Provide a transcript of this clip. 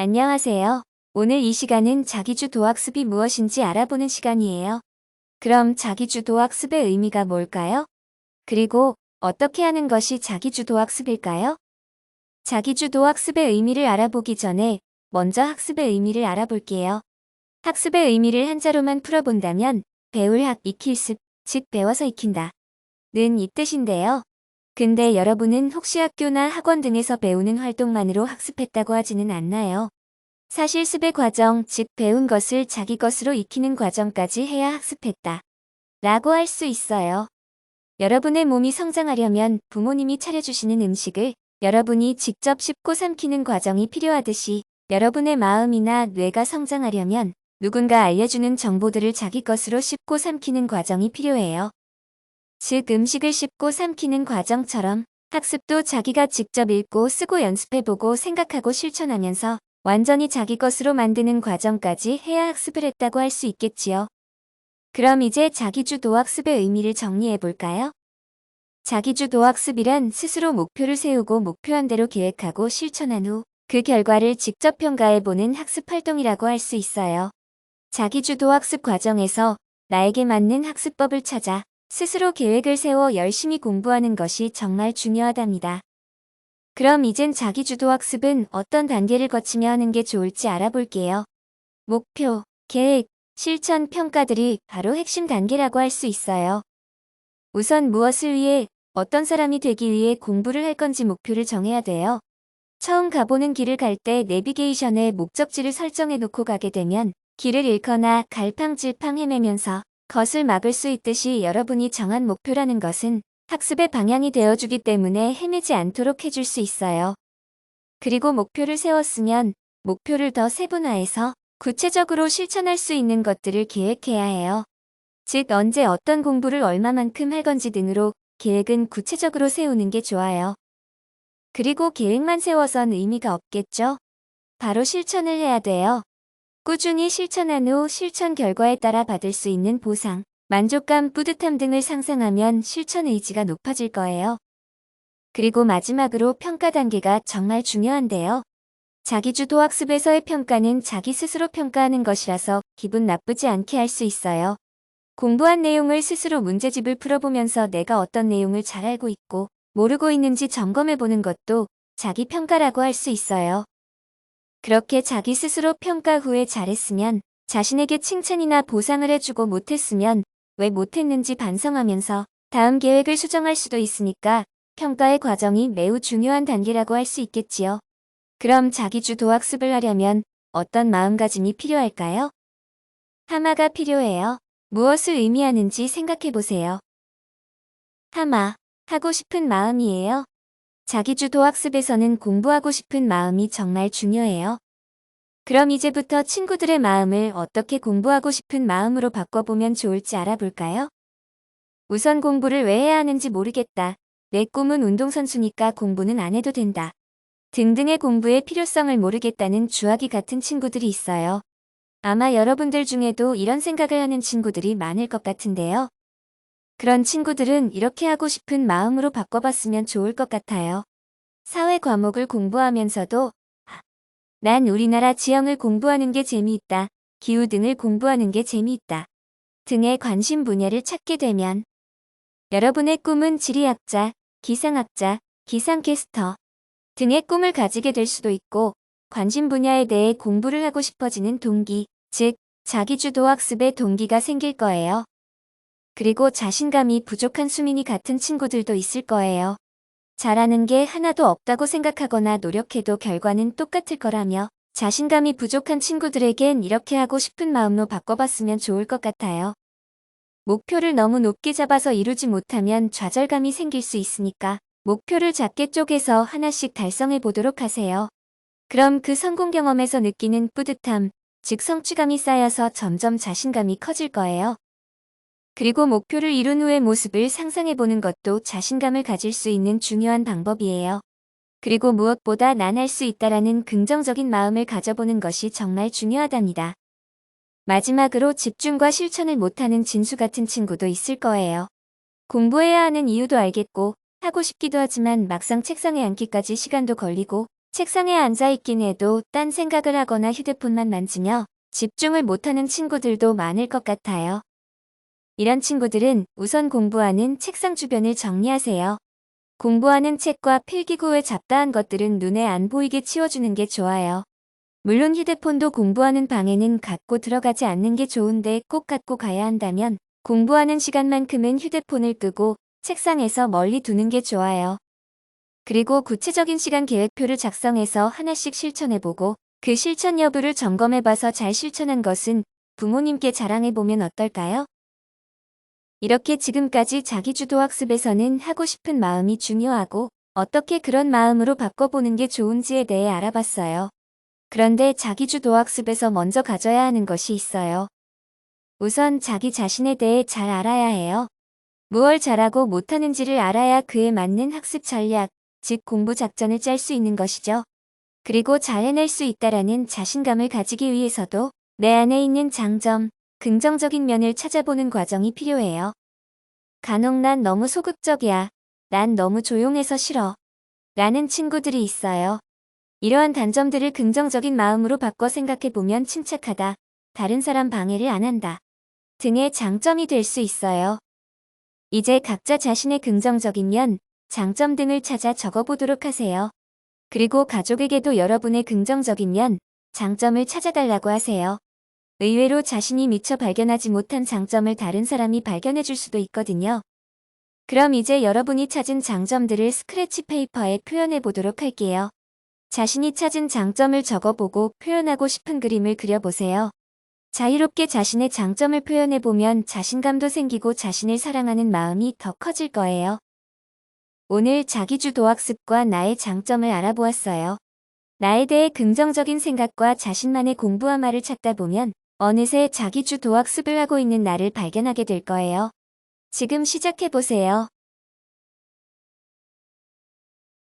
안녕하세요. 오늘 이 시간은 자기주도 학습이 무엇인지 알아보는 시간이에요. 그럼 자기주도 학습의 의미가 뭘까요? 그리고 어떻게 하는 것이 자기주도 학습일까요? 자기주도 학습의 의미를 알아보기 전에 먼저 학습의 의미를 알아볼게요. 학습의 의미를 한자로만 풀어본다면 배울 학, 익힐 습, 즉 배워서 익힌다. 는 이 뜻인데요. 근데 여러분은 혹시 학교나 학원 등에서 배우는 활동만으로 학습했다고 하지는 않나요? 사실 습의 과정, 즉 배운 것을 자기 것으로 익히는 과정까지 해야 학습했다. 라고 할 수 있어요. 여러분의 몸이 성장하려면 부모님이 차려주시는 음식을 여러분이 직접 씹고 삼키는 과정이 필요하듯이 여러분의 마음이나 뇌가 성장하려면 누군가 알려주는 정보들을 자기 것으로 씹고 삼키는 과정이 필요해요. 즉 음식을 씹고 삼키는 과정처럼 학습도 자기가 직접 읽고 쓰고 연습해보고 생각하고 실천하면서 완전히 자기 것으로 만드는 과정까지 해야 학습을 했다고 할 수 있겠지요. 그럼 이제 자기주도 학습의 의미를 정리해볼까요? 자기주도 학습이란 스스로 목표를 세우고 목표한 대로 계획하고 실천한 후 그 결과를 직접 평가해보는 학습 활동이라고 할 수 있어요. 자기주도 학습 과정에서 나에게 맞는 학습법을 찾아 스스로 계획을 세워 열심히 공부하는 것이 정말 중요하답니다. 그럼 이젠 자기주도 학습은 어떤 단계를 거치며 하는 게 좋을지 알아볼게요. 목표, 계획, 실천, 평가들이 바로 핵심 단계라고 할 수 있어요. 우선 무엇을 위해, 어떤 사람이 되기 위해 공부를 할 건지 목표를 정해야 돼요. 처음 가보는 길을 갈 때 내비게이션에 목적지를 설정해 놓고 가게 되면 길을 잃거나 갈팡질팡 헤매면서 겉을 막을 수 있듯이 여러분이 정한 목표라는 것은 학습의 방향이 되어주기 때문에 헤매지 않도록 해줄 수 있어요. 그리고 목표를 세웠으면 목표를 더 세분화해서 구체적으로 실천할 수 있는 것들을 계획해야 해요. 즉 언제 어떤 공부를 얼마만큼 할 건지 등으로 계획은 구체적으로 세우는 게 좋아요. 그리고 계획만 세워선 의미가 없겠죠? 바로 실천을 해야 돼요. 꾸준히 실천한 후 실천 결과에 따라 받을 수 있는 보상, 만족감, 뿌듯함 등을 상상하면 실천 의지가 높아질 거예요. 그리고 마지막으로 평가 단계가 정말 중요한데요. 자기주도 학습에서의 평가는 자기 스스로 평가하는 것이라서 기분 나쁘지 않게 할 수 있어요. 공부한 내용을 스스로 문제집을 풀어보면서 내가 어떤 내용을 잘 알고 있고 모르고 있는지 점검해보는 것도 자기 평가라고 할 수 있어요. 그렇게 자기 스스로 평가 후에 잘했으면 자신에게 칭찬이나 보상을 해주고 못했으면 왜 못했는지 반성하면서 다음 계획을 수정할 수도 있으니까 평가의 과정이 매우 중요한 단계라고 할 수 있겠지요. 그럼 자기주도 학습을 하려면 어떤 마음가짐이 필요할까요? 하마가 필요해요. 무엇을 의미하는지 생각해보세요. 하마, 하고 싶은 마음이에요. 자기주도 학습에서는 공부하고 싶은 마음이 정말 중요해요. 그럼 이제부터 친구들의 마음을 어떻게 공부하고 싶은 마음으로 바꿔보면 좋을지 알아볼까요? 우선 공부를 왜 해야 하는지 모르겠다. 내 꿈은 운동선수니까 공부는 안 해도 된다. 등등의 공부의 필요성을 모르겠다는 주화기 같은 친구들이 있어요. 아마 여러분들 중에도 이런 생각을 하는 친구들이 많을 것 같은데요. 그런 친구들은 이렇게 하고 싶은 마음으로 바꿔봤으면 좋을 것 같아요. 사회 과목을 공부하면서도 난 우리나라 지형을 공부하는 게 재미있다. 기후 등을 공부하는 게 재미있다. 등의 관심 분야를 찾게 되면 여러분의 꿈은 지리학자, 기상학자, 기상캐스터 등의 꿈을 가지게 될 수도 있고 관심 분야에 대해 공부를 하고 싶어지는 동기, 즉 자기주도 학습의 동기가 생길 거예요. 그리고 자신감이 부족한 수민이 같은 친구들도 있을 거예요. 잘하는 게 하나도 없다고 생각하거나 노력해도 결과는 똑같을 거라며 자신감이 부족한 친구들에겐 이렇게 하고 싶은 마음로 바꿔봤으면 좋을 것 같아요. 목표를 너무 높게 잡아서 이루지 못하면 좌절감이 생길 수 있으니까 목표를 작게 쪼개서 하나씩 달성해 보도록 하세요. 그럼 그 성공 경험에서 느끼는 뿌듯함, 즉 성취감이 쌓여서 점점 자신감이 커질 거예요. 그리고 목표를 이룬 후의 모습을 상상해 보는 것도 자신감을 가질 수 있는 중요한 방법이에요. 그리고 무엇보다 난 할 수 있다라는 긍정적인 마음을 가져보는 것이 정말 중요하답니다. 마지막으로 집중과 실천을 못하는 진수 같은 친구도 있을 거예요. 공부해야 하는 이유도 알겠고 하고 싶기도 하지만 막상 책상에 앉기까지 시간도 걸리고 책상에 앉아있긴 해도 딴 생각을 하거나 휴대폰만 만지며 집중을 못하는 친구들도 많을 것 같아요. 이런 친구들은 우선 공부하는 책상 주변을 정리하세요. 공부하는 책과 필기구 외 잡다한 것들은 눈에 안 보이게 치워주는 게 좋아요. 물론 휴대폰도 공부하는 방에는 갖고 들어가지 않는 게 좋은데 꼭 갖고 가야 한다면 공부하는 시간만큼은 휴대폰을 끄고 책상에서 멀리 두는 게 좋아요. 그리고 구체적인 시간 계획표를 작성해서 하나씩 실천해보고 그 실천 여부를 점검해봐서 잘 실천한 것은 부모님께 자랑해보면 어떨까요? 이렇게 지금까지 자기주도 학습에서는 하고 싶은 마음이 중요하고 어떻게 그런 마음으로 바꿔보는 게 좋은지에 대해 알아봤어요. 그런데 자기주도 학습에서 먼저 가져야 하는 것이 있어요. 우선 자기 자신에 대해 잘 알아야 해요. 무얼 잘하고 못하는지를 알아야 그에 맞는 학습 전략, 즉 공부 작전을 짤 수 있는 것이죠. 그리고 잘 해낼 수 있다라는 자신감을 가지기 위해서도 내 안에 있는 장점, 긍정적인 면을 찾아보는 과정이 필요해요. 간혹 난 너무 소극적이야. 난 너무 조용해서 싫어. 라는 친구들이 있어요. 이러한 단점들을 긍정적인 마음으로 바꿔 생각해보면 침착하다, 다른 사람 방해를 안 한다 등의 장점이 될 수 있어요. 이제 각자 자신의 긍정적인 면, 장점 등을 찾아 적어보도록 하세요. 그리고 가족에게도 여러분의 긍정적인 면, 장점을 찾아달라고 하세요. 의외로 자신이 미처 발견하지 못한 장점을 다른 사람이 발견해 줄 수도 있거든요. 그럼 이제 여러분이 찾은 장점들을 스크래치 페이퍼에 표현해 보도록 할게요. 자신이 찾은 장점을 적어보고 표현하고 싶은 그림을 그려보세요. 자유롭게 자신의 장점을 표현해보면 자신감도 생기고 자신을 사랑하는 마음이 더 커질 거예요. 오늘 자기주도 학습과 나의 장점을 알아보았어요. 나에 대해 긍정적인 생각과 자신만의 공부함화를 찾다 보면 어느새 자기주도 학습을 하고 있는 나를 발견하게 될 거예요. 지금 시작해보세요.